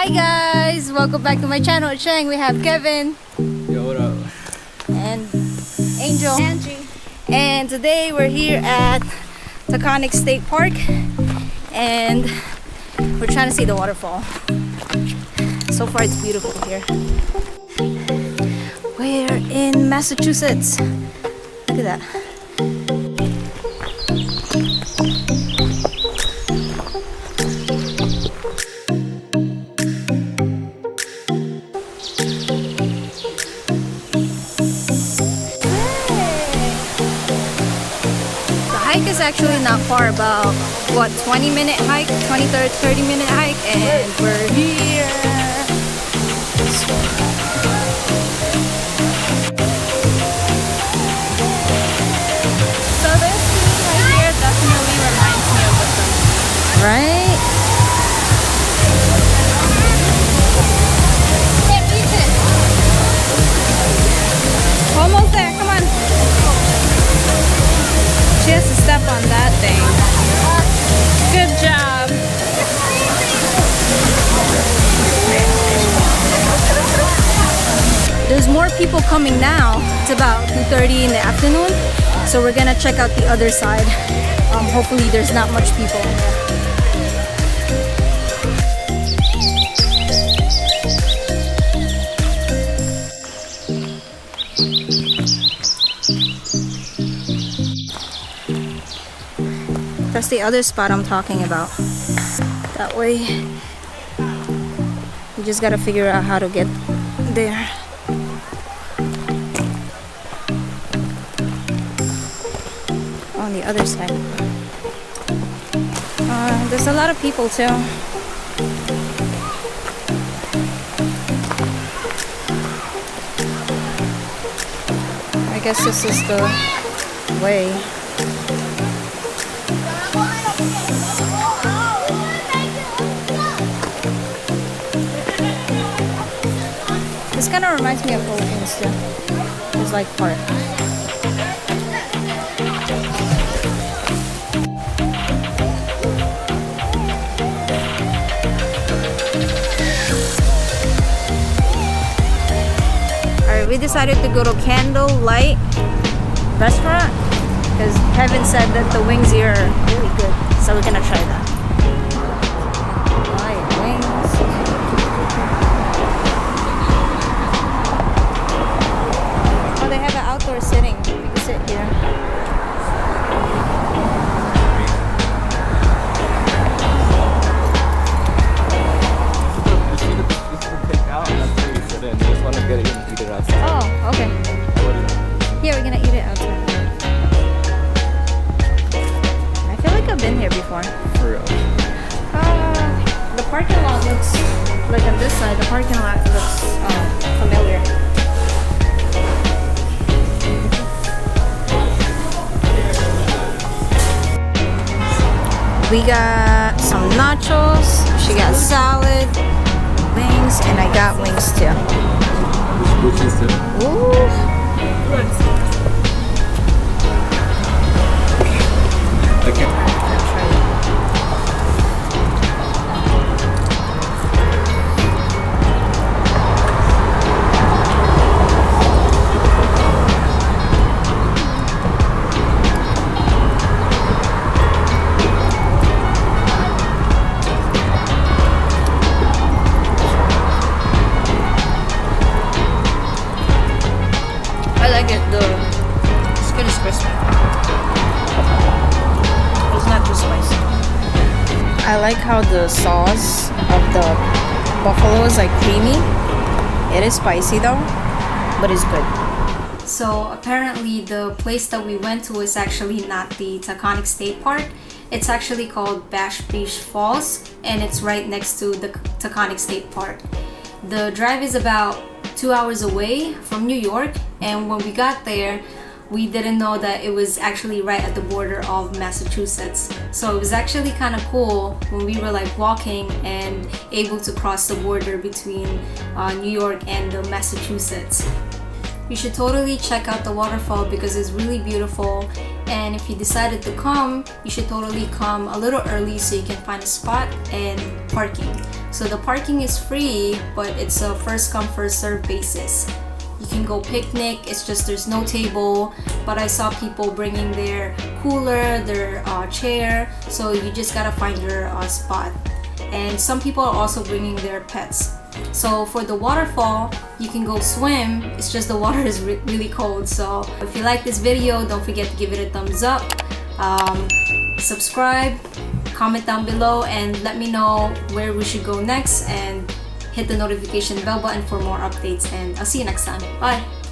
Hi guys, welcome back to my channel. At Shang, we have Kevin. Yo, what up? And Angel. Angie. And today we're here at Taconic State Park, and we're trying to see the waterfall. So far, it's beautiful here. We're in Massachusetts. Look at that. Is actually not far, about what, 20-minute hike, 30-minute hike, and we're here. So this right here definitely reminds me of the film, right? Almost there, come on. She has to step on that thing. Good job. There's more people coming now. It's about 2:30 in the afternoon. So we're gonna check out the other side. Hopefully there's not much people in there. That's the other spot I'm talking about. That way, we just gotta figure out how to get there. On the other side. There's a lot of people too. I guess this is the way. This kind of reminds me of Philippines too. It's like park. Alright, we decided to go to Candlelight Restaurant because Kevin said that the wings here are really good. So we're gonna try that. Outdoor sitting. We can sit here. This is picked out and that's where you sit in. You just want to get it and eat it outside. Oh, okay. Yeah, we're gonna eat it outside. I feel like I've been here before. For real. The parking lot looks like on this side. The parking lot looks familiar. We got some nachos, she got salad, wings, and I got wings too. Which is too. Ooh. Okay. The skin is crispy. It's not too spicy. I like how the sauce of the buffalo is like creamy. It is spicy though, but it's good. So apparently the place that we went to is actually not the Taconic State Park. It's actually called Bish Falls, and it's right next to the Taconic State Park. The drive is about 2 hours away from New York, and when we got there we didn't know that it was actually right at the border of Massachusetts. So it was actually kind of cool when we were like walking and able to cross the border between New York and Massachusetts. You should totally check out the waterfall because it's really beautiful, And if you decided to come, you should totally come a little early so you can find a spot and parking. So the parking is free, but it's a first come first serve basis. You can go picnic, it's just there's no table, but I saw people bringing their cooler, their chair, so you just gotta find your spot. And some people are also bringing their pets. So for the waterfall, you can go swim, it's just the water is really cold. So if you like this video, don't forget to give it a thumbs up, subscribe, comment down below, and let me know where we should go next, and hit the notification bell button for more updates, and I'll see you next time. Bye!